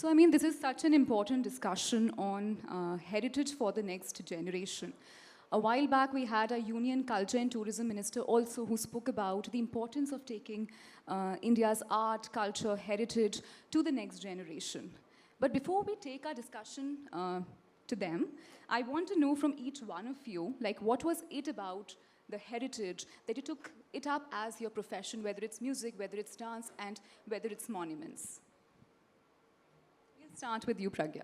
So, I mean, this is such an important discussion on heritage for the next generation. A while back, we had a Union Culture and Tourism Minister also who spoke about the importance of taking India's art, culture, heritage to the next generation. But before we take our discussion to them, I want to know from each one of you, like, what was it about the heritage that you took it up as your profession, whether it's music, whether it's dance, and whether it's monuments? We'll start with you, Pragya.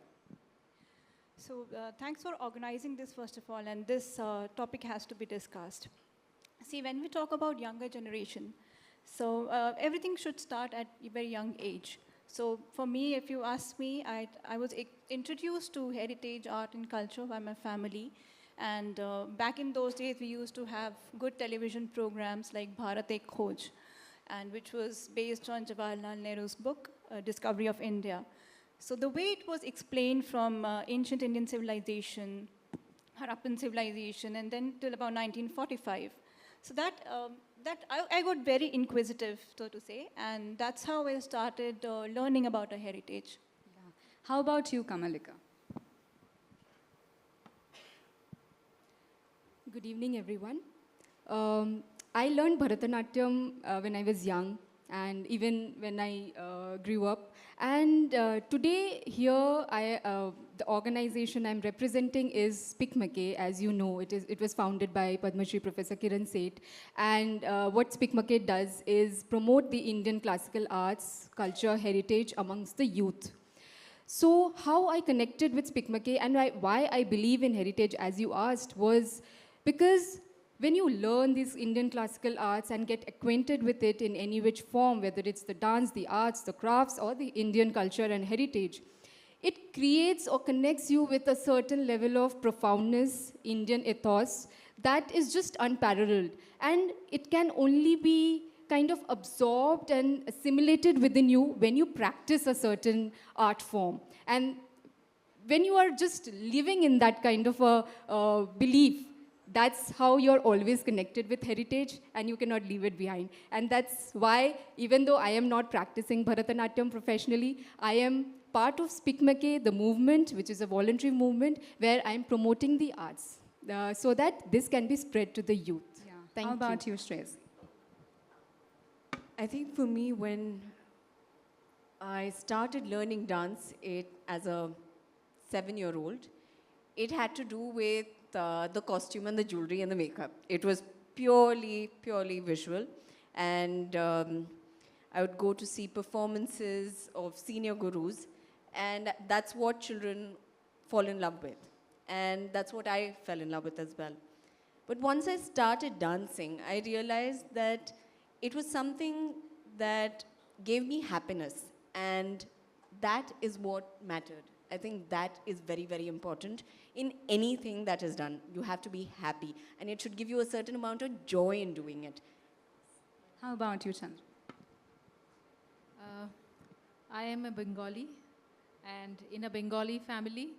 So thanks for organizing this, first of all, and this topic has to be discussed. See, when we talk about younger generation, so everything should start at a very young age. So for me, if you ask me, I was introduced to heritage, art and culture by my family. And back in those days, we used to have good television programs like Bharat Ek Khoj, and which was based on Jawaharlal Nehru's book, Discovery of India. So the way it was explained from ancient Indian civilization, Harappan civilization, and then till about 1945. So that I got very inquisitive, so to say, and that's how I started learning about our heritage. Yeah. How about you, Kamalika? Good evening, everyone. I learned Bharatanatyam when I was young, and even when I grew up. And today here, the organization I'm representing is Spic Macay. As you know, it was founded by Padma Shri Professor Kiran Seth. And what Spic Macay does is promote the Indian classical arts, culture, heritage amongst the youth. So how I connected with Spic Macay and why I believe in heritage, as you asked, was because when you learn these Indian classical arts and get acquainted with it in any which form, whether it's the dance, the arts, the crafts, or the Indian culture and heritage, it creates or connects you with a certain level of profoundness, Indian ethos, that is just unparalleled. And it can only be kind of absorbed and assimilated within you when you practice a certain art form. And when you are just living in that kind of a belief, that's how you're always connected with heritage and you cannot leave it behind. And that's why, even though I am not practicing Bharatanatyam professionally, I am part of Spic Macay, the movement, which is a voluntary movement, where I'm promoting the arts so that this can be spread to the youth. Yeah. Thank How you. about you, Shreyasi? I think for me, when I started learning dance as a 7-year-old, it had to do with the costume and the jewelry and the makeup. It was purely visual. And I would go to see performances of senior gurus. And that's what children fall in love with. And that's what I fell in love with as well. But once I started dancing, I realized that it was something that gave me happiness. And that is what mattered. I think that is very, very important. In anything that is done, you have to be happy. And it should give you a certain amount of joy in doing it. How about you, Chandra? I am a Bengali, and in a Bengali family,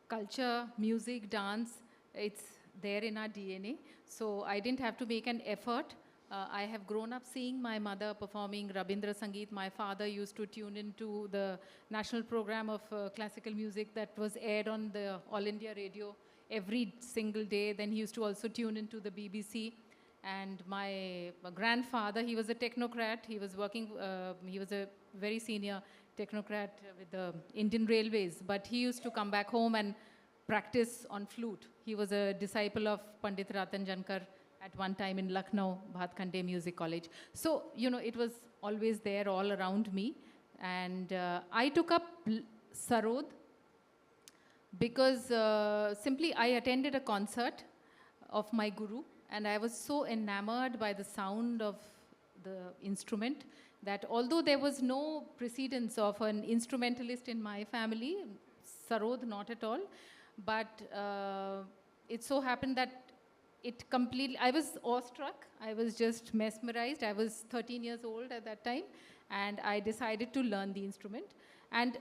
culture, music, dance, it's there in our DNA. So I didn't have to make an effort. I have grown up seeing my mother performing Rabindra Sangeet. My father used to tune into the national program of classical music that was aired on the All India radio every single day. Then he used to also tune into the BBC. And my grandfather, he was a technocrat. He was working, he was a very senior technocrat with the Indian Railways. But he used to come back home and practice on flute. He was a disciple of Pandit Ratan Jankar at one time in Lucknow, Bhatkande Music College. So, you know, it was always there all around me. And I took up sarod because simply I attended a concert of my guru, and I was so enamored by the sound of the instrument that although there was no precedence of an instrumentalist in my family, sarod not at all, but it so happened that it completely, I was awestruck, I was just mesmerized. I was 13 years old at that time, and I decided to learn the instrument. And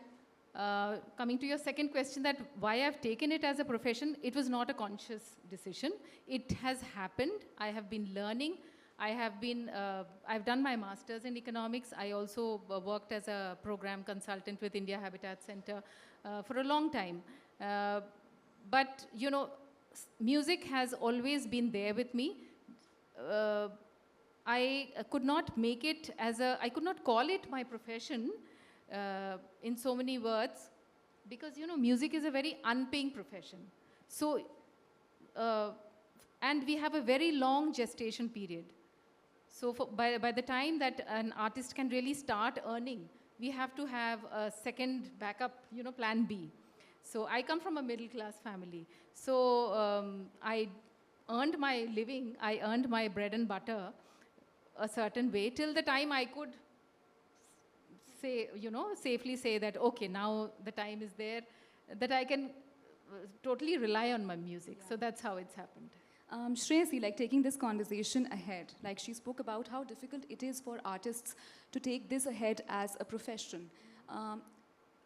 coming to your second question, that why I've taken it as a profession, it was not a conscious decision. It has happened. I have been learning I have been, I've done my master's in economics. I also worked as a program consultant with India Habitat Center for a long time. But, you know, music has always been there with me. I could not make it as a, I could not call it my profession in so many words, because, you know, music is a very unpaying profession. So, and we have a very long gestation period. So by the time that an artist can really start earning, we have to have a second backup, you know, plan B. So I come from a middle class family. So I earned my living, I earned my bread and butter a certain way till the time I could say, you know, safely say that, okay, now the time is there that I can totally rely on my music. So that's how it's happened. Shreyasi, like taking this conversation ahead, like she spoke about how difficult it is for artists to take this ahead as a profession.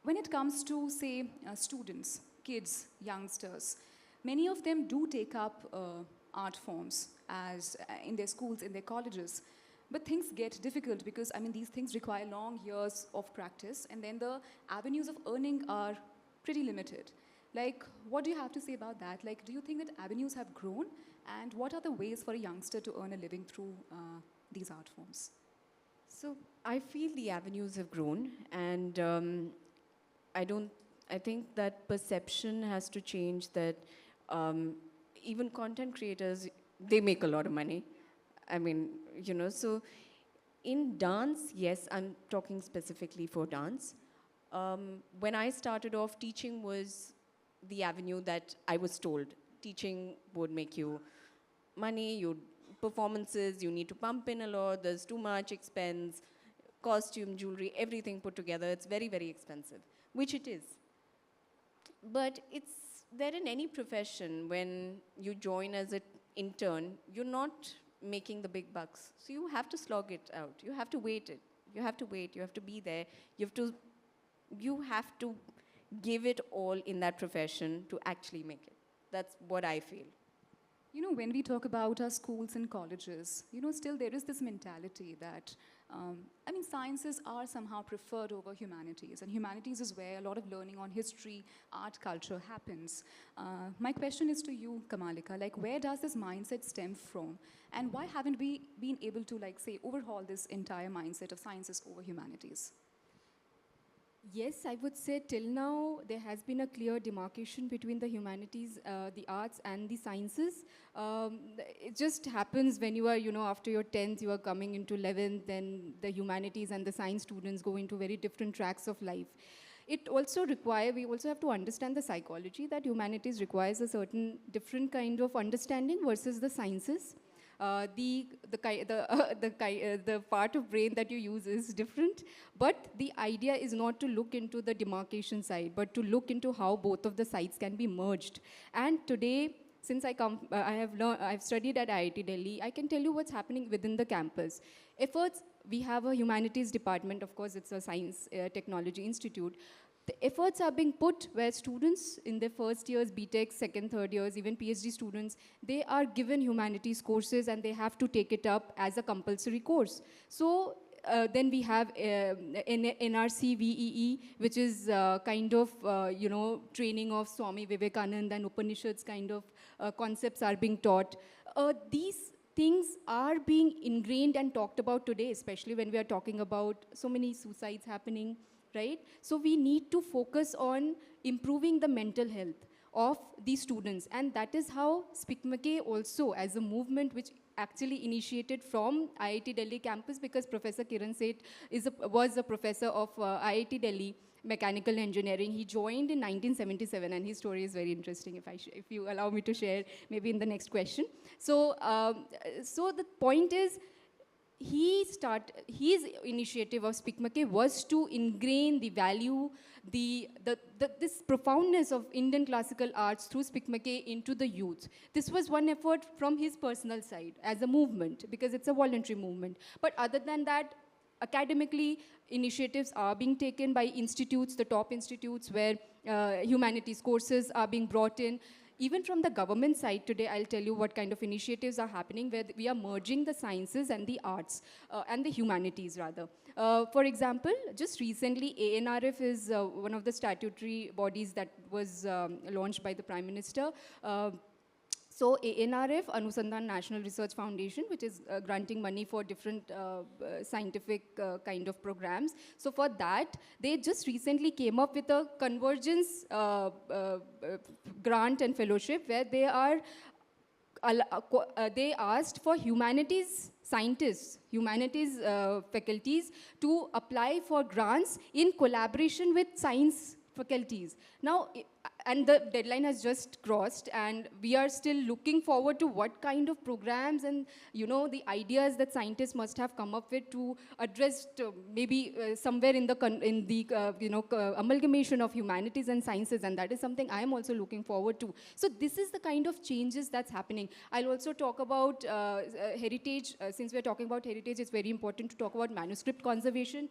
When it comes to, say, students, kids, youngsters, many of them do take up art forms as in their schools, in their colleges. But things get difficult because, I mean, these things require long years of practice, and then the avenues of earning are pretty limited. Like, what do you have to say about that? Like, do you think that avenues have grown? And what are the ways for a youngster to earn a living through these art forms? So I feel the avenues have grown, and I think that perception has to change, that even content creators, they make a lot of money. I mean, you know, so in dance, yes, I'm talking specifically for dance. When I started off, teaching was the avenue that I was told. Teaching would make you money, performances, you need to pump in a lot, there's too much expense, costume, jewelry, everything put together. It's very, very expensive, which it is. But it's there in any profession. When you join as an intern, you're not making the big bucks. So you have to slog it out. You have to wait it. You have to wait. You have to be there. You have to give it all in that profession to actually make it. That's what I feel. You know, when we talk about our schools and colleges, you know, still there is this mentality that, I mean, sciences are somehow preferred over humanities. And humanities is where a lot of learning on history, art, culture happens. My question is to you, Kamalika, like, where does this mindset stem from? And why haven't we been able to, like, say, overhaul this entire mindset of sciences over humanities? Yes, I would say till now there has been a clear demarcation between the humanities, the arts and the sciences. It just happens when you are, you know, after your 10th, you are coming into 11th, then the humanities and the science students go into very different tracks of life. It also we also have to understand the psychology that humanities requires a certain different kind of understanding versus the sciences. The part of brain that you use is different, but the idea is not to look into the demarcation side, but to look into how both of the sides can be merged. And today, since I've studied at IIT Delhi, I can tell you what's happening within the campus. Efforts, we have a humanities department, of course it's a science technology institute. The efforts are being put where students in their first years, BTech, second, third years, even PhD students, they are given humanities courses and they have to take it up as a compulsory course. So then we have NRC VEE, which is kind of, you know, training of Swami Vivekananda and Upanishads kind of concepts are being taught. These things are being ingrained and talked about today, especially when we are talking about so many suicides happening, right? So we need to focus on improving the mental health of these students. And that is how Spic Macay also, as a movement which actually initiated from IIT Delhi campus, because Professor Kiran Seth was a professor of IIT Delhi mechanical engineering. He joined in 1977, and his story is very interesting, if you allow me to share maybe in the next question. So, so the point is, his initiative of Spic Macay was to ingrain the value, this profoundness of Indian classical arts through Spic Macay into the youth. This was one effort from his personal side as a movement, because it's a voluntary movement. But other than that, academically, initiatives are being taken by institutes, the top institutes where humanities courses are being brought in. even from the government side today, I'll tell you what kind of initiatives are happening where we are merging the sciences and the arts, and the humanities rather. For example, just recently, ANRF is one of the statutory bodies that was launched by the Prime Minister. So ANRF, Anusandhan National Research Foundation, which is granting money for different scientific kind of programs. So for that, they just recently came up with a convergence grant and fellowship where they are they asked for humanities scientists, humanities faculties to apply for grants in collaboration with science faculties. Now, and the deadline has just crossed, and we are still looking forward to what kind of programs and, you know, the ideas that scientists must have come up with to address maybe somewhere in the amalgamation of humanities and sciences, and that is something I am also looking forward to. So this is the kind of changes that's happening. I'll also talk about heritage. Since we're talking about heritage, it's very important to talk about manuscript conservation.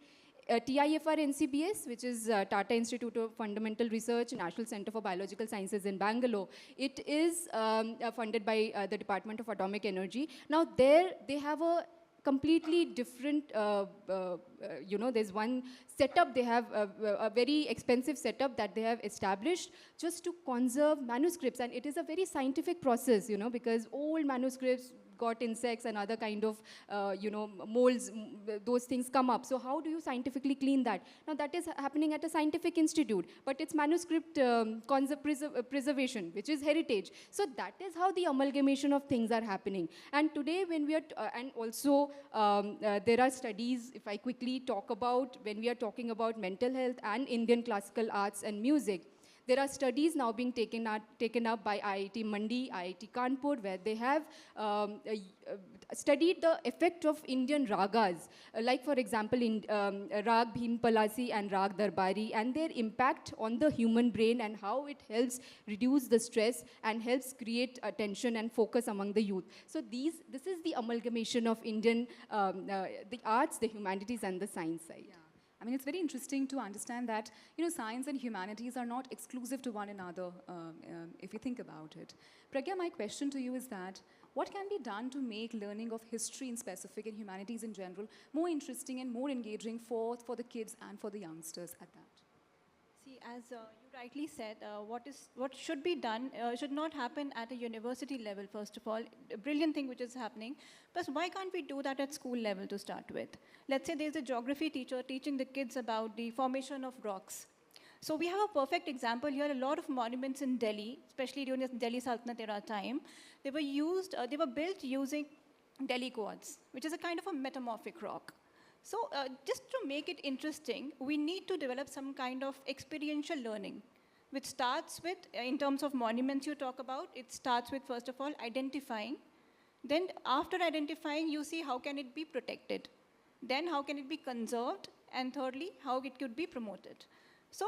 TIFR NCBS, which is Tata Institute of Fundamental Research, National Center for Biological Sciences in Bangalore. It is funded by the Department of Atomic Energy. Now there they have a completely different, there's one setup, they have a very expensive setup that they have established just to conserve manuscripts. And it is a very scientific process, you know, because old manuscripts got insects and other kind of, molds, those things come up. So how do you scientifically clean that? Now that is happening at a scientific institute, but it's manuscript preservation, which is heritage. So that is how the amalgamation of things are happening. And today when we are, and also there are studies, if I quickly talk about, when we are talking about mental health and Indian classical arts and music, there are studies now being taken up by IIT Mandi, IIT Kanpur, where they have studied the effect of Indian ragas, like for example, in Rag Bhim Palasi and Rag Darbari, and their impact on the human brain and how it helps reduce the stress and helps create attention and focus among the youth. So this is the amalgamation of Indian, the arts, the humanities, and the science side. Yeah. I mean, it's very interesting to understand that, you know, science and humanities are not exclusive to one another, if you think about it. Pragya, my question to you is that, what can be done to make learning of history in specific and humanities in general more interesting and more engaging for the kids and for the youngsters at that? See, as you rightly said, what should be done should not happen at a university level, first of all. A brilliant thing which is happening. But why can't we do that at school level to start with? Let's say there's a geography teacher teaching the kids about the formation of rocks. So we have a perfect example here. A lot of monuments in Delhi, especially during the Delhi Sultanate era time, they were built using Delhi quartz, which is a kind of a metamorphic rock. So just to make it interesting, we need to develop some kind of experiential learning, which starts with, in terms of monuments you talk about, it starts with, first of all, identifying. Then after identifying, you see how can it be protected. Then how can it be conserved. And thirdly, how it could be promoted. So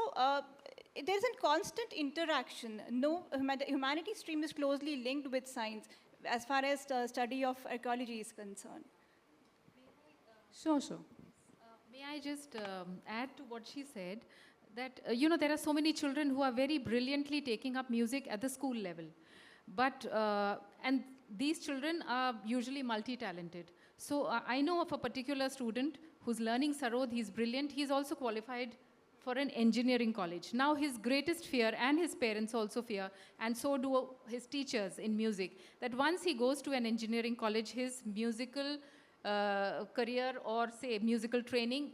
there's a constant interaction. The humanities stream is closely linked with science as far as the study of archaeology is concerned. Sure, sure. May I just add to what she said, that, there are so many children who are very brilliantly taking up music at the school level. But, and these children are usually multi-talented. So I know of a particular student who's learning sarod, he's brilliant, he's also qualified for an engineering college. Now his greatest fear, and his parents also fear, and so do his teachers in music, that once he goes to an engineering college, his musical career or say musical training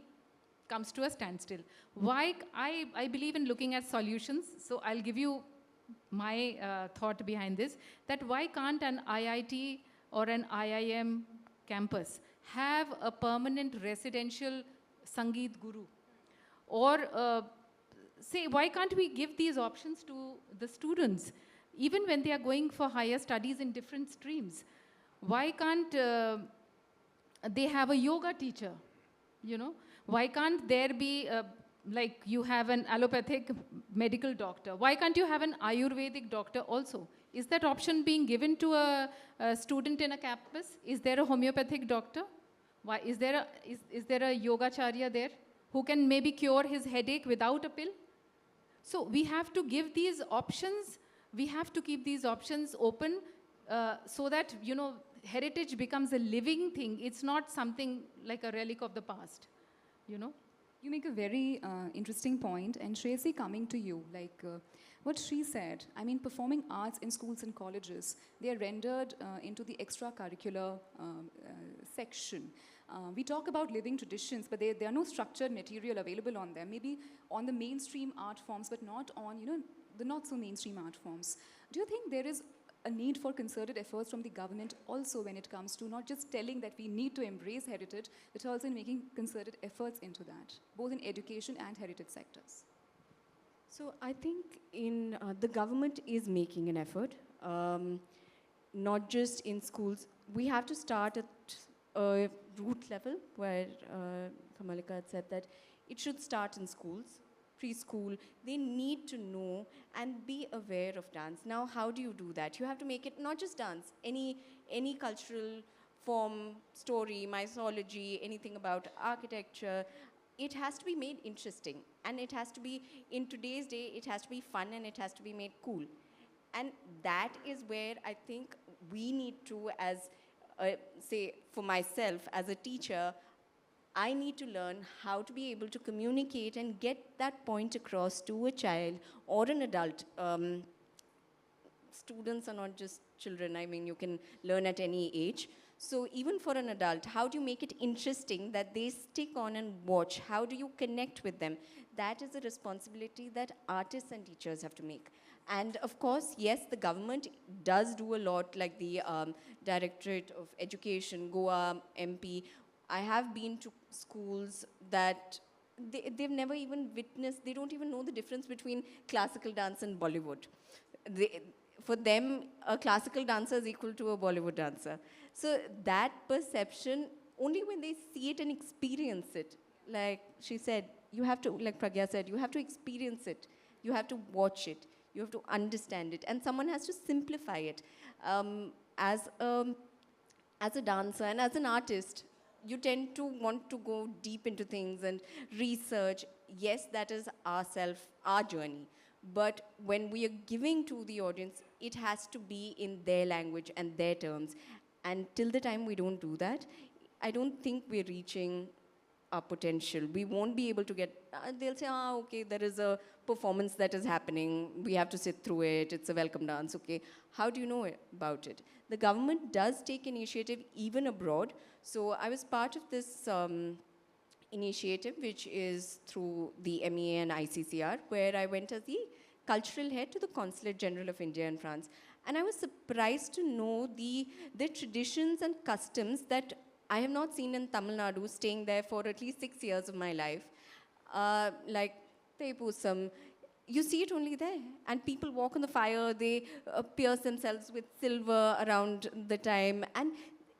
comes to a standstill. Why? I believe in looking at solutions, so I'll give you my thought behind this, that why can't an IIT or an IIM campus have a permanent residential Sangeet guru? Or say, why can't we give these options to the students, even when they are going for higher studies in different streams? Why can't they have a yoga teacher, Why can't there be, like you have an allopathic medical doctor, why can't you have an Ayurvedic doctor also? Is that option being given to a student in a campus? Is there a homeopathic doctor? Why, is there a yogacharya there who can maybe cure his headache without a pill? So we have to give these options We have to keep these options open so that, you know, heritage becomes a living thing. It's not something like a relic of the past, you know. You make a very interesting point, and Shreyasi, coming to you, like what she said, I mean, performing arts in schools and colleges, they are rendered into the extracurricular section. We talk about living traditions, but there are no structured material available on them. Maybe on the mainstream art forms, but not on, you know, the not so mainstream art forms. Do you think there is a need for concerted efforts from the government also when it comes to not just telling that we need to embrace heritage, but also in making concerted efforts into that, both in education and heritage sectors? So I think the government is making an effort, not just in schools. We have to start at a root level, where Kamalika had said that it should start in schools, preschool. They need to know and be aware of dance. Now, how do you do that? You have to make it not just dance, any cultural form, story, mythology, anything about architecture. It has to be made interesting, and it has to be, in today's day, it has to be fun, and it has to be made cool. And that is where I think we need to, as say, for myself as a teacher, I need to learn how to be able to communicate and get that point across to a child or an adult. Students are not just children. I mean, you can learn at any age. So even for an adult, how do you make it interesting that they stick on and watch? How do you connect with them? That is a responsibility that artists and teachers have to make. And of course, yes, the government does do a lot, like the Directorate of Education, Goa, MP. I have been to schools that they've never even witnessed, they don't even know the difference between classical dance and Bollywood. For them, a classical dancer is equal to a Bollywood dancer. So that perception, only when they see it and experience it, like she said, you have to, like Pragya said, you have to experience it, you have to watch it, you have to understand it, and someone has to simplify it. As a dancer and as an artist, you tend to want to go deep into things and research. Yes, that is our journey. But when we are giving to the audience, it has to be in their language and their terms. And till the time we don't do that, I don't think we're reaching our potential. We won't be able to get, they'll say, okay, there is a performance that is happening. We have to sit through it. It's a welcome dance, okay. How do you know about it? The government does take initiative even abroad. So I was part of this initiative, which is through the MEA and ICCR, where I went as the cultural head to the Consulate General of India in France. And I was surprised to know the traditions and customs that I have not seen in Tamil Nadu, staying there for at least 6 years of my life. Like Teipusam, you see it only there. And people walk on the fire, they pierce themselves with silver around the time. And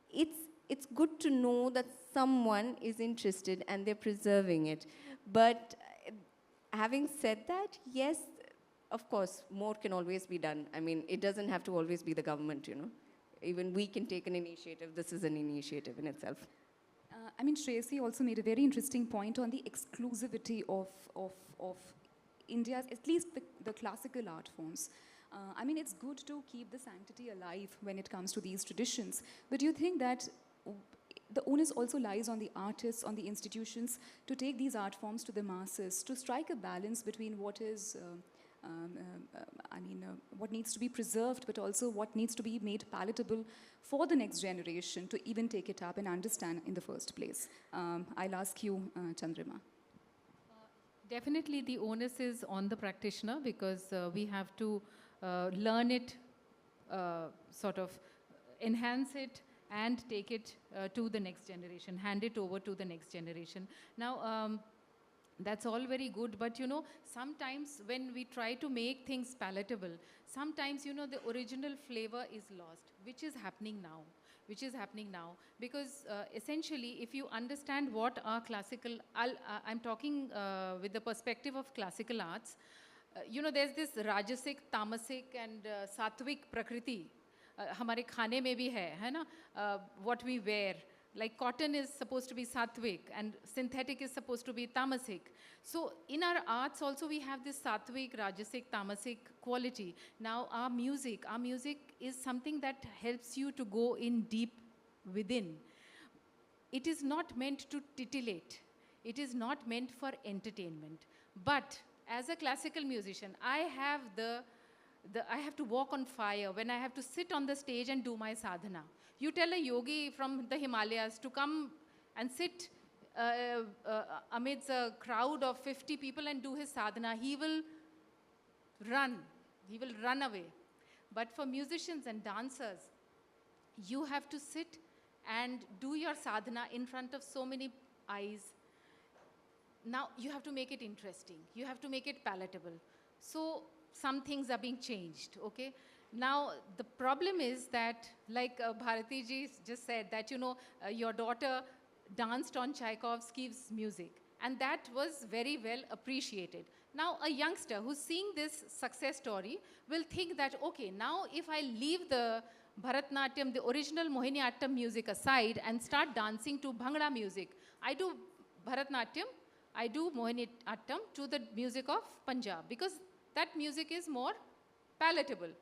it's good to know that someone is interested and they're preserving it. But having said that, yes, of course, more can always be done. I mean, it doesn't have to always be the government, you know. Even we can take an initiative. This is an initiative in itself. I mean, Shreyasi also made a very interesting point on the exclusivity of India's, at least the classical art forms. I mean, it's good to keep the sanctity alive when it comes to these traditions. But do you think that the onus also lies on the artists, on the institutions, to take these art forms to the masses, to strike a balance between what is, what needs to be preserved, but also what needs to be made palatable for the next generation to even take it up and understand in the first place? I'll ask you, Chandrima. Definitely the onus is on the practitioner, because we have to learn it, sort of enhance it, and take it to the next generation, hand it over to the next generation. Now, that's all very good, but you know, sometimes when we try to make things palatable, sometimes, you know, the original flavor is lost, which is happening now. Because essentially, if you understand what are classical, I'm talking with the perspective of classical arts, you know, there's this Rajasic, Tamasic and Sattvic Prakriti. हमारे खाने में भी है ना, what we wear, Like cotton is supposed to be sattvic and synthetic is supposed to be tamasic. So in our arts also we have this sattvic, rajasic, tamasic quality. Now our music is something that helps you to go in deep within. It is not meant to titillate. It is not meant for entertainment. But as a classical musician, I have to walk on fire when I have to sit on the stage and do my sadhana. You tell a yogi from the Himalayas to come and sit amidst a crowd of 50 people and do his sadhana, he will run. He will run away. But for musicians and dancers, you have to sit and do your sadhana in front of so many eyes. Now you have to make it interesting. You have to make it palatable. So some things are being changed, okay? Now, the problem is that, like Bharati ji just said, that, your daughter danced on Tchaikovsky's music, and that was very well appreciated. Now, a youngster who's seeing this success story will think that, okay, now if I leave the Bharatanatyam, the original Mohiniyattam music aside and start dancing to Bhangra music, I do Bharatanatyam, I do Mohiniyattam to the music of Punjab, because that music is more palatable.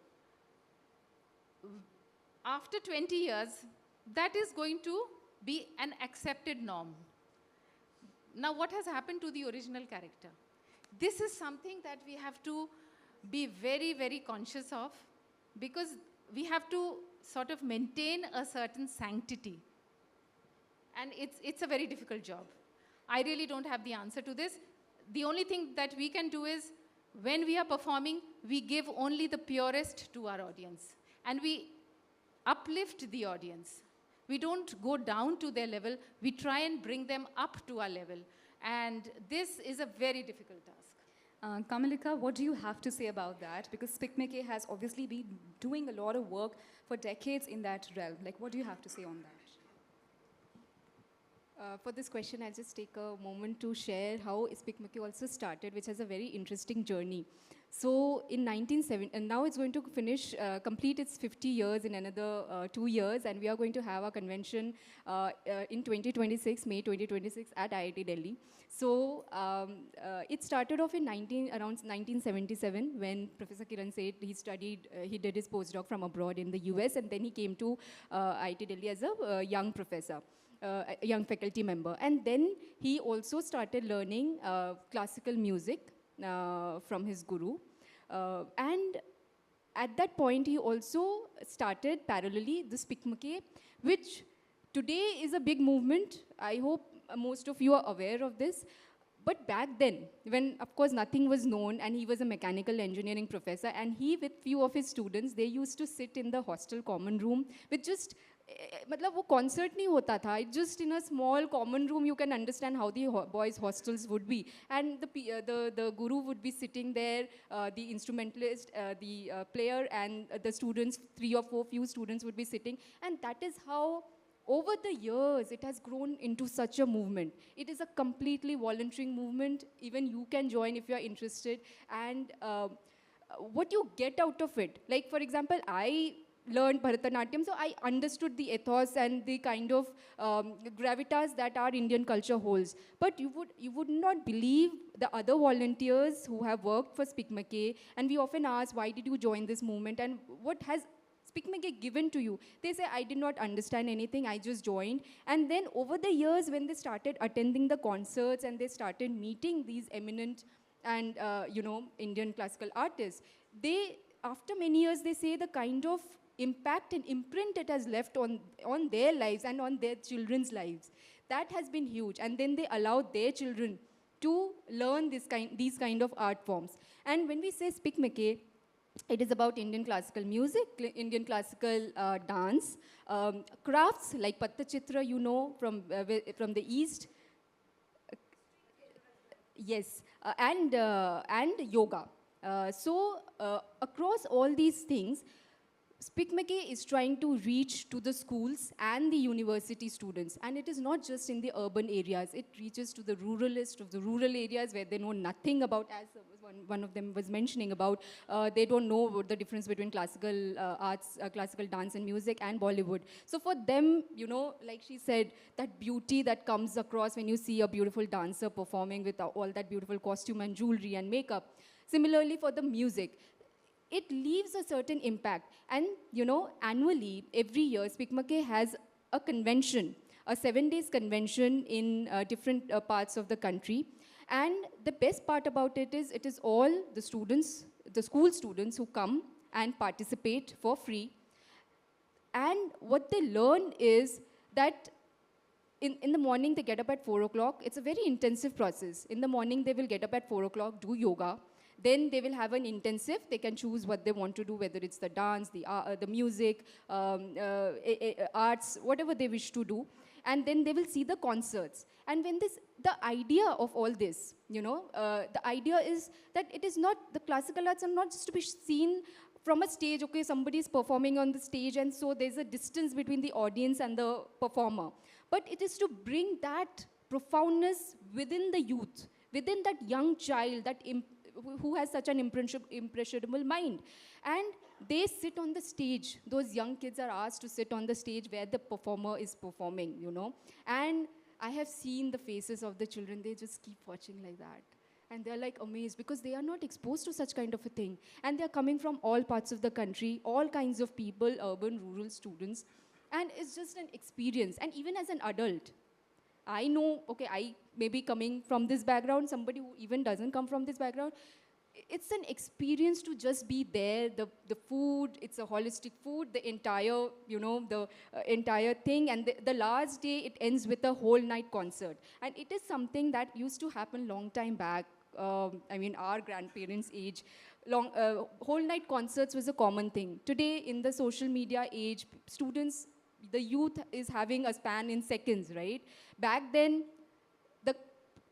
After 20 years, that is going to be an accepted norm. Now, what has happened to the original character? This is something that we have to be very, very conscious of, because we have to sort of maintain a certain sanctity. And it's a very difficult job. I really don't have the answer to this. The only thing that we can do is, when we are performing, we give only the purest to our audience. And we uplift the audience. We don't go down to their level. We try and bring them up to our level. And this is a very difficult task. Kamalika, what do you have to say about that? Because Spic Macay has obviously been doing a lot of work for decades in that realm. Like, what do you have to say on that? For this question, I'll just take a moment to share how Spic Macay also started, which has a very interesting journey. So in 1970, and now it's going to complete its 50 years in another 2 years, and we are going to have a convention in 2026, May 2026 at IIT Delhi. So it started off in around 1977 when Professor Kiran said he did his postdoc from abroad in the US, and then he came to IIT Delhi as a young professor. A young faculty member. And then he also started learning classical music from his guru. And at that point, he also started parallelly the Spic Macay, which today is a big movement. I hope most of you are aware of this. But back then, when of course nothing was known, and he was a mechanical engineering professor, and he with few of his students, they used to sit in the hostel common room with just मतलब वो concert नहीं होता था. It just in a small common room you can understand how the boys' hostels would be, and the guru would be sitting there, the instrumentalist, the player, and the students, 3 or 4 few students would be sitting, and that is how over the years it has grown into such a movement. It is a completely volunteering movement. Even you can join if you are interested, and what you get out of it, like for example, I learned Bharatanatyam, so I understood the ethos and the kind of gravitas that our Indian culture holds. But you would not believe the other volunteers who have worked for Spic Macay, and we often ask, why did you join this movement, and what has Spic Macay given to you? They say, I did not understand anything, I just joined. And then over the years, when they started attending the concerts and they started meeting these eminent and Indian classical artists, after many years, they say the kind of impact and imprint it has left on their lives and on their children's lives, that has been huge. And then they allowed their children to learn these kind of art forms. And when we say Spic Macay, it is about Indian classical music, Indian classical dance, crafts like Pattachitra, from the East. Yes, and yoga. So across all these things, Spic Macay is trying to reach to the schools and the university students. And it is not just in the urban areas. It reaches to the ruralist of the rural areas where they know nothing about, as one of them was mentioning about, they don't know what the difference between classical arts, classical dance and music and Bollywood. So for them, you know, like she said, that beauty that comes across when you see a beautiful dancer performing with all that beautiful costume and jewelry and makeup. Similarly for the music, it leaves a certain impact. And, you know, annually, every year, Spic Macay has a convention, a 7 days convention in different parts of the country. And the best part about it is all the students, the school students who come and participate for free. And what they learn is that in the morning, they get up at 4 o'clock. It's a very intensive process. In the morning, they will get up at 4 o'clock, do yoga. Then they will have an intensive. They can choose what they want to do, whether it's the dance, the music, arts, whatever they wish to do. And then they will see the concerts. And when the idea of all this, you know, the idea is that it is not, the classical arts are not just to be seen from a stage. Okay, somebody is performing on the stage, and so there's a distance between the audience and the performer. But it is to bring that profoundness within the youth, within that young child, that who has such an impressionable mind. And they sit on the stage. Those young kids are asked to sit on the stage where the performer is performing, you know. And I have seen the faces of the children. They just keep watching like that. And they're like amazed because they are not exposed to such kind of a thing. And they're coming from all parts of the country, all kinds of people, urban, rural students. And it's just an experience. And even as an adult, I know, okay, I may be coming from this background, somebody who even doesn't come from this background, it's an experience to just be there. The food, it's a holistic food, the entire, you know, the entire thing. And the last day, it ends with a whole night concert. And it is something that used to happen long time back. I mean, our grandparents' age. Whole night concerts was a common thing. Today, in the social media age, students, the youth is having a span in seconds, right? Back then,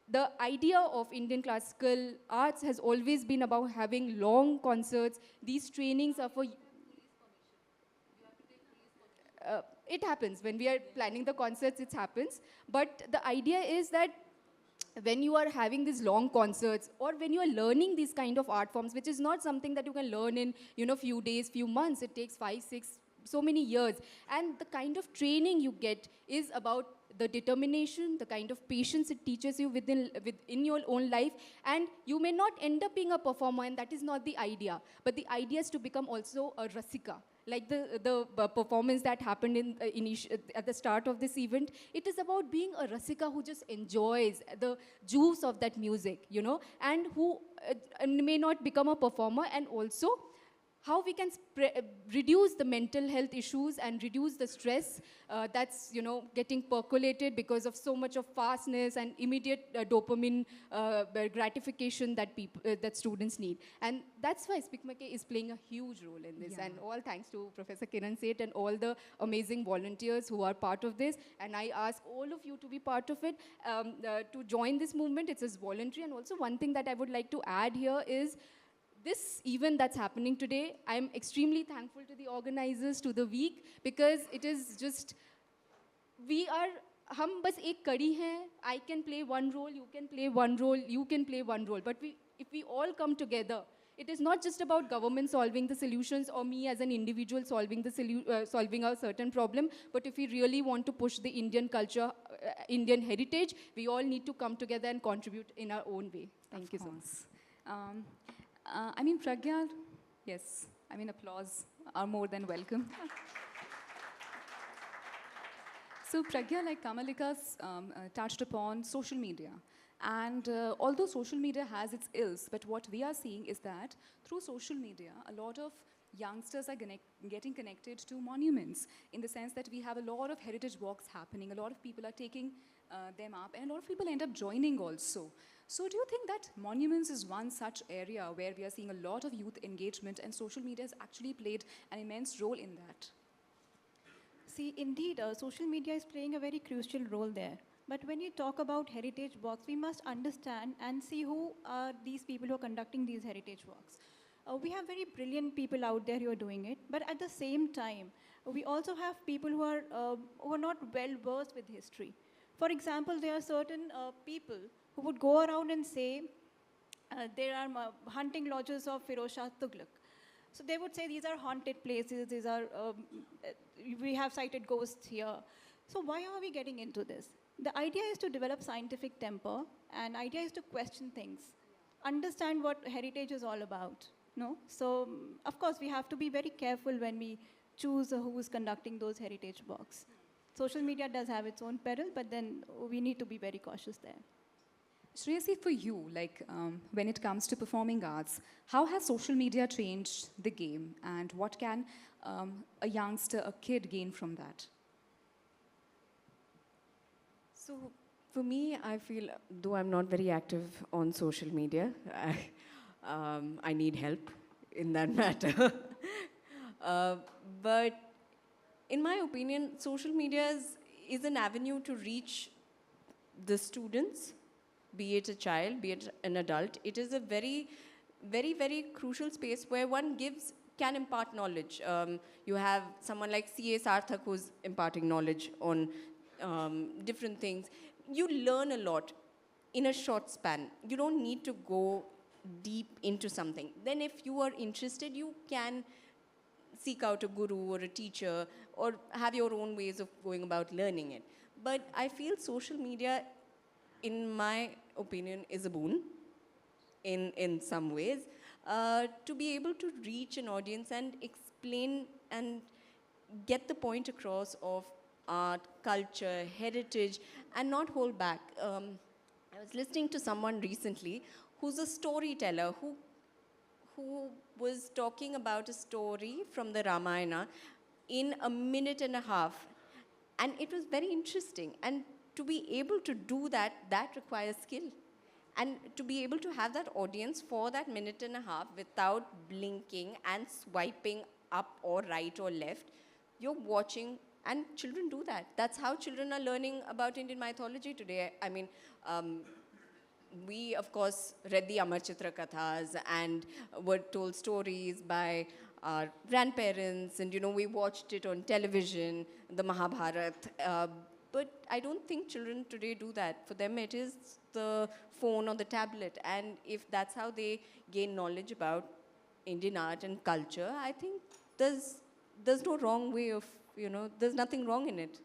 the idea of Indian classical arts has always been about having long concerts. These trainings are for... it happens. When we are planning the concerts, it happens. But the idea is that when you are having these long concerts, or when you are learning these kind of art forms, which is not something that you can learn in, you know, few days, few months, it takes 5, 6, so many years. And the kind of training you get is about the determination, the kind of patience it teaches you within your own life. And you may not end up being a performer, and that is not the idea. But the idea is to become also a rasika. Like the performance that happened at the start of this event, it is about being a rasika who just enjoys the juice of that music, you know, and who may not become a performer. And also how we can reduce the mental health issues and reduce the stress that's, you know, getting percolated because of so much of fastness and immediate dopamine gratification that that students need. And that's why Spic Macay is playing a huge role in this. Yeah. And all thanks to Professor Kiran Seth and all the amazing volunteers who are part of this. And I ask all of you to be part of it, to join this movement. It's voluntary. And also one thing that I would like to add here is, this event that's happening today, I'm extremely thankful to the organizers, to the week, because it is just, hum bas ek kadi hai. I can play one role, you can play one role, you can play one role. But if we all come together, it is not just about government solving the solutions or me as an individual solving a certain problem. But if we really want to push the Indian culture, Indian heritage, we all need to come together and contribute in our own way. Thank you so much. I mean, Pragya, yes, I mean, applause are more than welcome. So Pragya, like Kamalika's touched upon social media. And although social media has its ills, but what we are seeing is that through social media, a lot of youngsters are getting connected to monuments, in the sense that we have a lot of heritage walks happening. A lot of people are taking them up, and a lot of people end up joining also. So do you think that monuments is one such area where we are seeing a lot of youth engagement, and social media has actually played an immense role in that? See, indeed, social media is playing a very crucial role there. But when you talk about heritage walks, we must understand and see who are these people who are conducting these heritage walks. We have very brilliant people out there who are doing it, but at the same time, we also have people who are not well versed with history. For example, there are certain people who would go around and say there are hunting lodges of Firoz Shah Tughlaq. So they would say these are haunted places, these are, we have sighted ghosts here. So why are we getting into this? The idea is to develop scientific temper, and idea is to question things, understand what heritage is all about. No? So of course we have to be very careful when we choose who is conducting those heritage walks. Social media does have its own peril, but then we need to be very cautious there. Shreyasi, for you, like when it comes to performing arts, how has social media changed the game, and what can a youngster, a kid gain from that? So for me, I feel, though I'm not very active on social media, I need help in that matter. But in my opinion, social media is an avenue to reach the students, be it a child, be it an adult. It is a very, very, very crucial space where one can impart knowledge. You have someone like C.A. Sarthak who's imparting knowledge on different things. You learn a lot in a short span. You don't need to go deep into something. Then if you are interested, you can seek out a guru or a teacher or have your own ways of going about learning it. But I feel social media, in my opinion, is a boon in some ways, to be able to reach an audience and explain and get the point across of art, culture, heritage, and not hold back. I was listening to someone recently who's a storyteller who was talking about a story from the Ramayana in a minute and a half. And it was very interesting. And to be able to do that, that requires skill. And to be able to have that audience for that minute and a half without blinking and swiping up or right or left, you're watching, and children do that. That's how children are learning about Indian mythology today. I mean, we, of course, read the Amar Chitra Kathas and were told stories by our grandparents, and, you know, we watched it on television, the Mahabharata. But I don't think children today do that. For them, it is the phone or the tablet. And if that's how they gain knowledge about Indian art and culture, I think there's no wrong way of, you know, there's nothing wrong in it.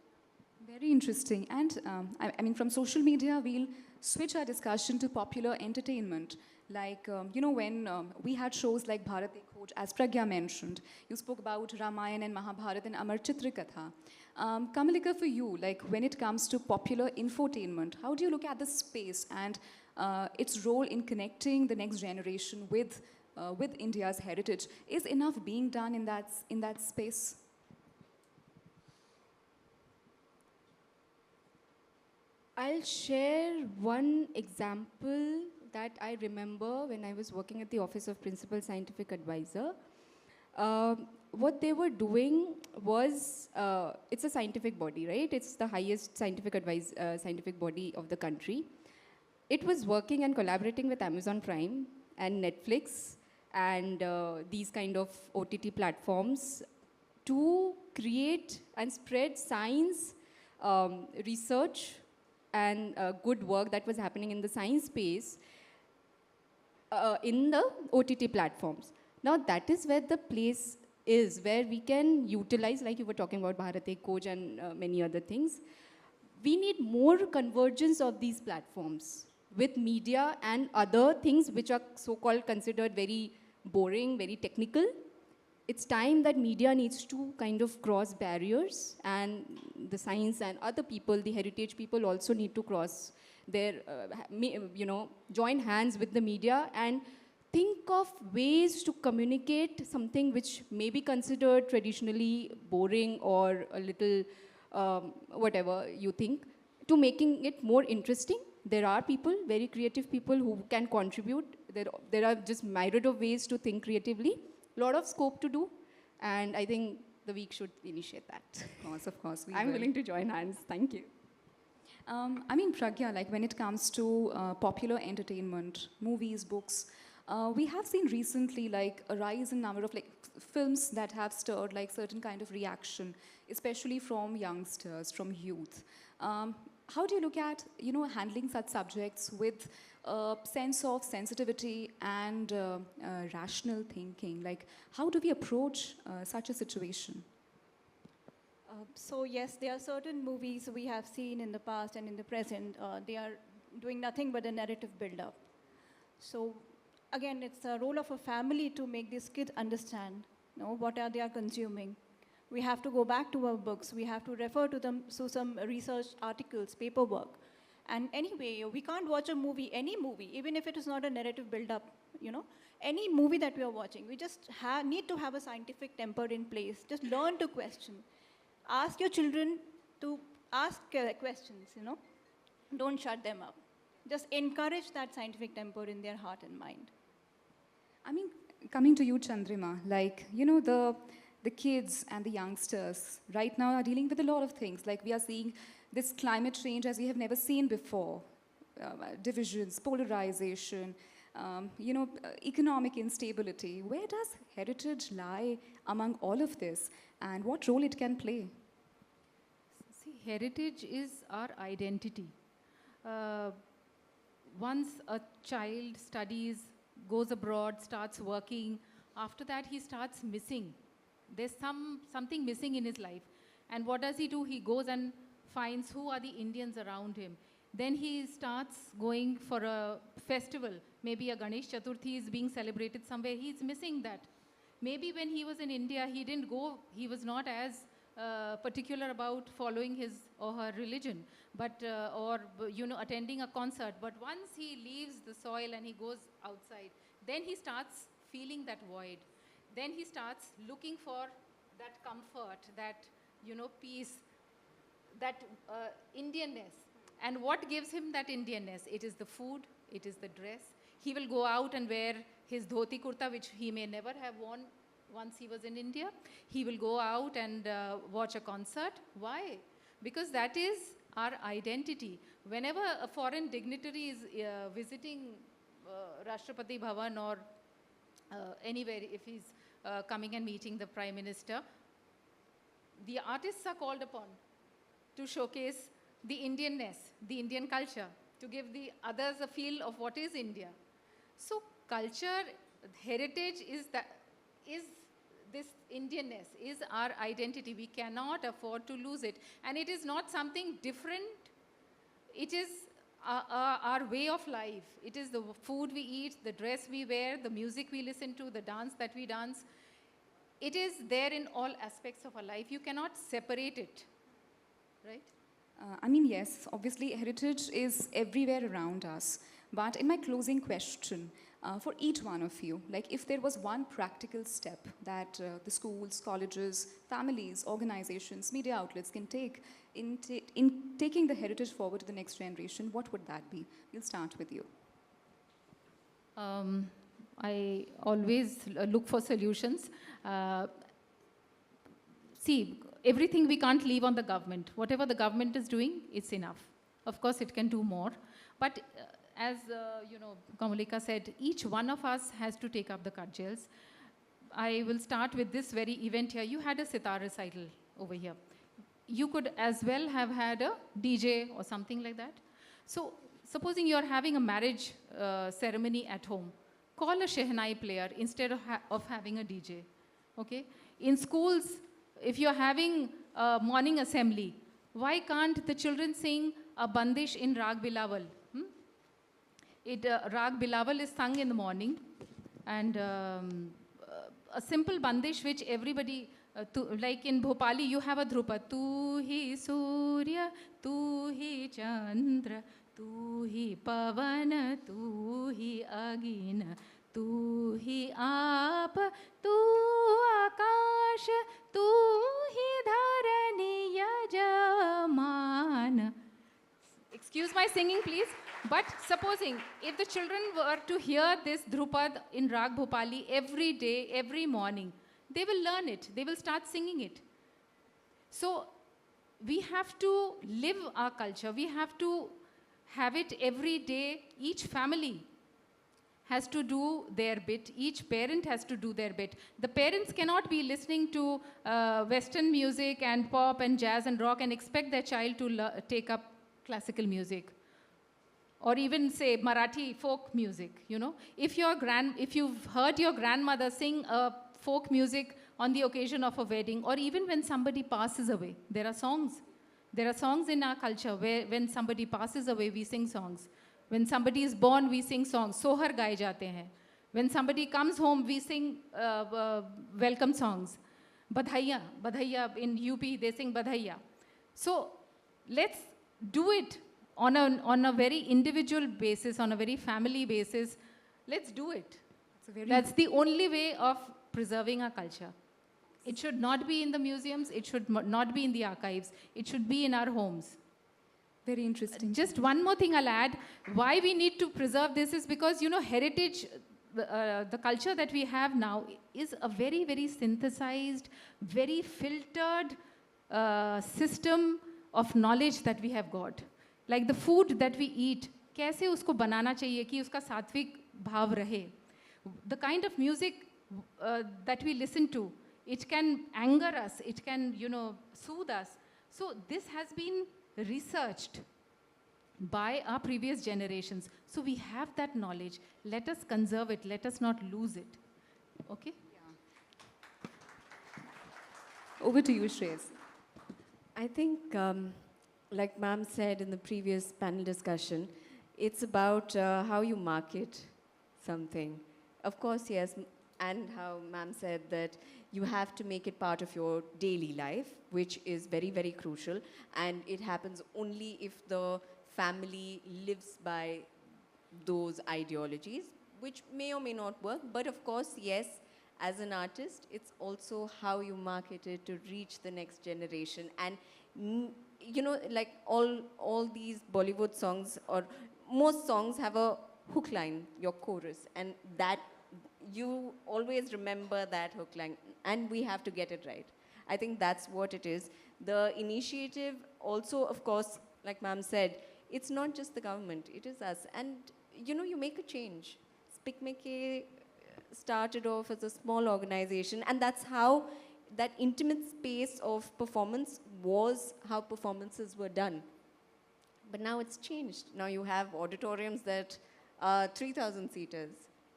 Very interesting. And I mean, from social media, we'll switch our discussion to popular entertainment. Like, you know, when we had shows like Bharat Ek Khoj, as Pragya mentioned, you spoke about Ramayana and Mahabharata and Amar Chitra Katha. Kamalika, for you, like when it comes to popular infotainment, how do you look at the space and its role in connecting the next generation with India's heritage? Is enough being done in that space? I'll share one example that I remember when I was working at the Office of Principal Scientific Advisor. What they were doing was, it's a scientific body, right? It's the highest scientific body of the country. It was working and collaborating with Amazon Prime and Netflix and these kind of OTT platforms to create and spread science, research, and good work that was happening in the science space in the OTT platforms. Now that is where the place is, where we can utilize, like you were talking about Bharat Ek Khoj and many other things. We need more convergence of these platforms with media and other things which are so-called considered very boring, very technical. It's time that media needs to kind of cross barriers, and the science and other people, the heritage people also need to cross their, you know, join hands with the media and think of ways to communicate something which may be considered traditionally boring or a little whatever you think, to making it more interesting. There are people, very creative people who can contribute. There are just myriad of ways to think creatively. A lot of scope to do, and I think the week should initiate that. Of course. I'm willing to join hands. Thank you. I mean, Pragya, like when it comes to popular entertainment, movies, books, we have seen recently like a rise in number of like films that have stirred like certain kind of reaction, especially from youngsters, from youth. how do you look at, handling such subjects with a sense of sensitivity and rational thinking? Like, how do we approach such a situation? So yes, there are certain movies we have seen in the past and in the present. They are doing nothing but a narrative build-up. So again, it's the role of a family to make these kids understand, what are they consuming. We have to go back to our books. We have to refer to them to some research articles, paperwork. And anyway, we can't watch a movie, any movie, even if it is not a narrative build-up, any movie that we are watching. We just need to have a scientific temper in place. Just learn to question. Ask your children to ask questions, Don't shut them up. Just encourage that scientific temper in their heart and mind. I mean, coming to you, Chandrima, like, the kids and the youngsters right now are dealing with a lot of things. Like, we are seeing this climate change as we have never seen before. Divisions, polarization, economic instability. Where does heritage lie among all of this, and what role it can play? See, heritage is our identity. Once a child studies, goes abroad, starts working, after that he starts missing. There's something missing in his life. And what does he do? He goes and finds who are the Indians around him. Then he starts going for a festival. Maybe a Ganesh Chaturthi is being celebrated somewhere. He's missing that. Maybe when he was in India, he didn't go, he was not as particular about following his or her religion, but attending a concert. But once he leaves the soil and he goes outside, then he starts feeling that void. Then he starts looking for that comfort, that peace, that Indianness. And what gives him that Indianness? It is the food, it is the dress. He will go out and wear his dhoti kurta, which he may never have worn once he was in India. He will go out and watch a concert. Why? Because that is our identity. Whenever a foreign dignitary is visiting Rashtrapati Bhavan or anywhere, if he's coming and meeting the Prime Minister, the artists are called upon to showcase the Indianness, the Indian culture, to give the others a feel of what is India. So culture, heritage is this Indianness, is our identity. We cannot afford to lose it. And it is not something different. It is our way of life. It is the food we eat, the dress we wear, the music we listen to, the dance that we dance. It is there in all aspects of our life. You cannot separate it, right? Yes, obviously heritage is everywhere around us. But in my closing question, for each one of you, like if there was one practical step that the schools, colleges, families, organizations, media outlets can take in taking the heritage forward to the next generation, what would that be? We'll start with you. I always look for solutions. See, everything we can't leave on the government. Whatever the government is doing, it's enough. Of course, it can do more. But as Kamalika said, each one of us has to take up the cudgels. I will start with this very event here. You had a sitar recital over here. You could as well have had a DJ or something like that. So, supposing you're having a marriage ceremony at home, call a shehnai player instead of having a DJ. Okay? In schools, if you're having a morning assembly, why can't the children sing a bandish in Rag Bilawal? Rag Bilawal is sung in the morning, and a simple bandish which everybody, like in Bhopali, you have a dhrupa. Tu hi Surya, tu hi Chandra, tu hi Pavan, tu hi Agin, tu hi Aap, tu Akash, tu hi Dharani Yajaman. Excuse my singing, please. But supposing if the children were to hear this Dhrupad in Rag Bhopali every day, every morning, they will learn it. They will start singing it. So we have to live our culture. We have to have it every day. Each family has to do their bit. Each parent has to do their bit. The parents cannot be listening to Western music and pop and jazz and rock and expect their child to take up classical music, or even say Marathi folk music, you know. If you've heard your grandmother sing a folk music on the occasion of a wedding, or even when somebody passes away, there are songs. There are songs in our culture where when somebody passes away, we sing songs. When somebody is born, we sing songs. Sohar gaye jate hain. When somebody comes home, we sing welcome songs. Badhaiya, in UP, they sing badhaiya. So let's do it on a very individual basis, on a very family basis. Let's do it. That's the only way of preserving our culture. It should not be in the museums. It should not be in the archives. It should be in our homes. Very interesting. Just one more thing I'll add. Why we need to preserve this is because, you know, heritage, the culture that we have now is a very, very synthesized, very filtered system of knowledge that we have got. Like the food that we eat, कैसे उसको बनाना चाहिए कि उसका सात्विक भाव रहे. The kind of music that we listen to, it can anger us, it can, you know, soothe us. So this has been researched by our previous generations. So we have that knowledge. Let us conserve it. Let us not lose it. Okay? Yeah. Over to you, Shreyas. I think, like ma'am said in the previous panel discussion, it's about how you market something. Of course, yes, and how ma'am said that you have to make it part of your daily life, which is very, very crucial. And it happens only if the family lives by those ideologies, which may or may not work. But of course, yes, as an artist, it's also how you market it to reach the next generation. And you know, like all these Bollywood songs, or most songs have a hook line, your chorus, and that you always remember that hook line, and we have to get it right. I think that's what it is. The initiative also, of course, like ma'am said, it's not just the government, it is us. And you know, you make a change. Spic Macay started off as a small organization, and that's how that intimate space of performance was how performances were done. But now it's changed. Now you have auditoriums that are 3,000 seaters.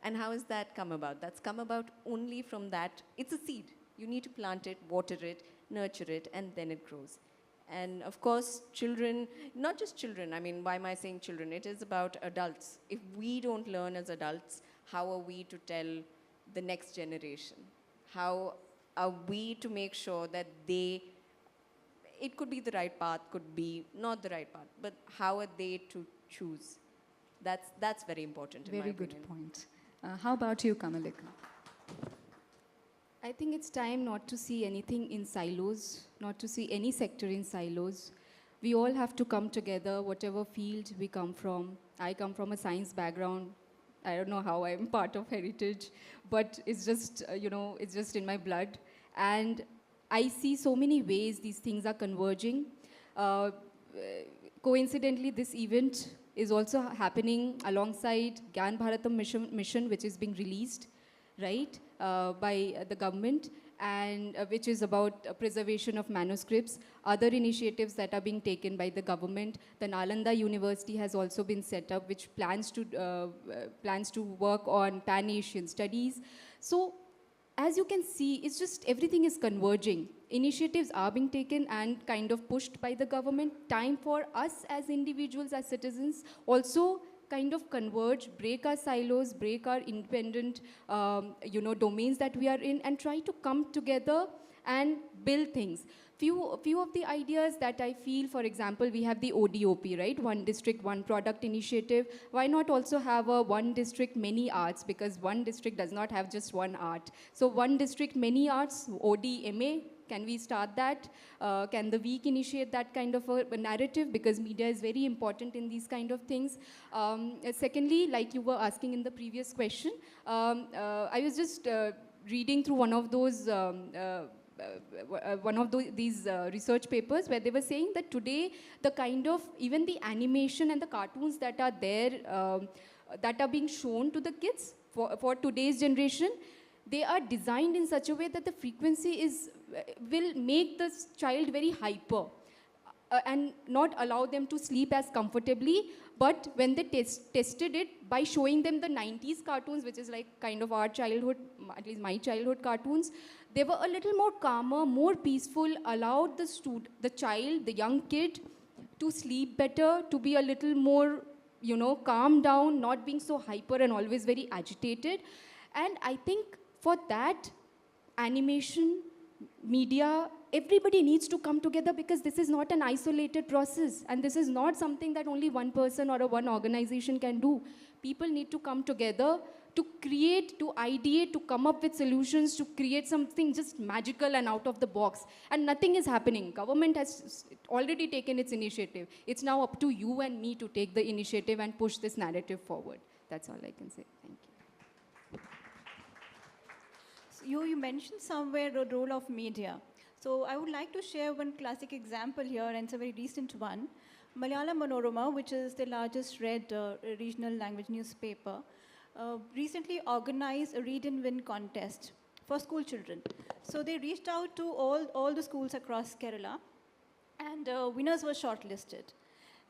And how has that come about? That's come about only from that. It's a seed. You need to plant it, water it, nurture it, and then it grows. And of course, children, not just children, I mean, why am I saying children? It is about adults. If we don't learn as adults, how are we to tell the next generation? How are we to make sure that it could be the right path, could be not the right path, but how are they to choose? That's very important in my opinion. Very good point. How about you, Kamalika? I think it's time not to see anything in silos, not to see any sector in silos. We all have to come together, whatever field we come from. I come from a science background. I don't know how I'm part of heritage, but it's just, you know, it's just in my blood. And I see so many ways these things are converging. Coincidentally, this event is also happening alongside Gyan Bharatam mission, which is being released, right, by the government, and which is about preservation of manuscripts. Other initiatives that are being taken by the government. The Nalanda University has also been set up, which plans to work on Pan-Asian studies. So, as you can see, it's just everything is converging. Initiatives are being taken and kind of pushed by the government. Time for us as individuals, as citizens, also kind of converge, break our silos, break our independent you know, domains that we are in, and try to come together and build things. Few of the ideas that I feel, for example, we have the ODOP, right? One district, one product initiative. Why not also have a one district, many arts? Because one district does not have just one art. So one district, many arts, ODMA, can we start that? Can the week initiate that kind of a narrative? Because media is very important in these kind of things. Secondly, like you were asking in the previous question, I was just reading through one of those these research papers where they were saying that today the kind of, even the animation and the cartoons that are there, that are being shown to the kids for today's generation, they are designed in such a way that the frequency will make the child very hyper. and not allow them to sleep as comfortably. But when they tested it by showing them the 90s cartoons, which is like kind of our childhood, at least my childhood cartoons, they were a little more calmer, more peaceful, allowed the child, the young kid, to sleep better, to be a little more, you know, calm down, not being so hyper and always very agitated. And I think for that, animation, media, everybody needs to come together, because this is not an isolated process, and this is not something that only one person or one organization can do. People need to come together to create, to ideate, to come up with solutions, to create something just magical and out of the box. And nothing is happening. Government has already taken its initiative. It's now up to you and me to take the initiative and push this narrative forward. That's all I can say. Thank you. So you mentioned somewhere the role of media. So I would like to share one classic example here, and it's a very recent one. Malayalam Manorama, which is the largest read regional language newspaper, recently organized a read and win contest for school children. So they reached out to all the schools across Kerala, and winners were shortlisted.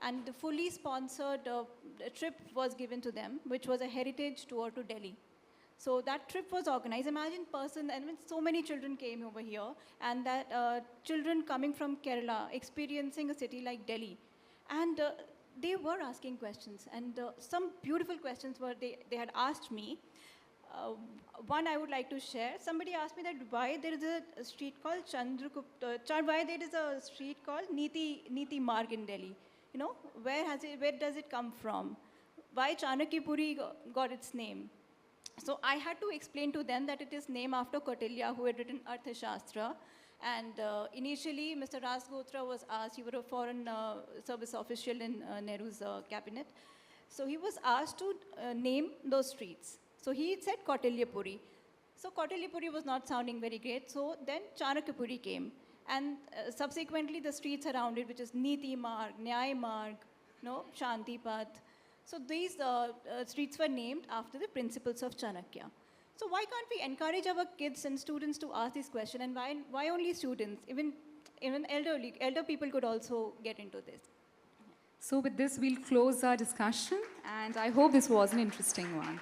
And the fully sponsored trip was given to them, which was a heritage tour to Delhi. So that trip was organized. Imagine person, and when so many children came over here, and that children coming from Kerala, experiencing a city like Delhi. And they were asking questions, and some beautiful questions were they had asked me. One I would like to share. Somebody asked me that why there is a street called why there is a street called Niti Marg in Delhi. You know, where does it come from? Why Chanakyapuri got its name? So I had to explain to them that it is named after Kautilya, who had written Arthashastra. And initially, Mr. Rasgotra was asked, he was a foreign service official in Nehru's cabinet. So he was asked to name those streets. So he said Kautilyapuri. So Kautilyapuri was not sounding very great. So then Chanakyapuri came. And subsequently, the streets around it, which is Niti Marg, Nyay Marg, Shanti Path. So these streets were named after the principles of Chanakya. So why can't we encourage our kids and students to ask this question? And why only students? Even elder people could also get into this. So with this, we'll close our discussion. And I hope this was an interesting one.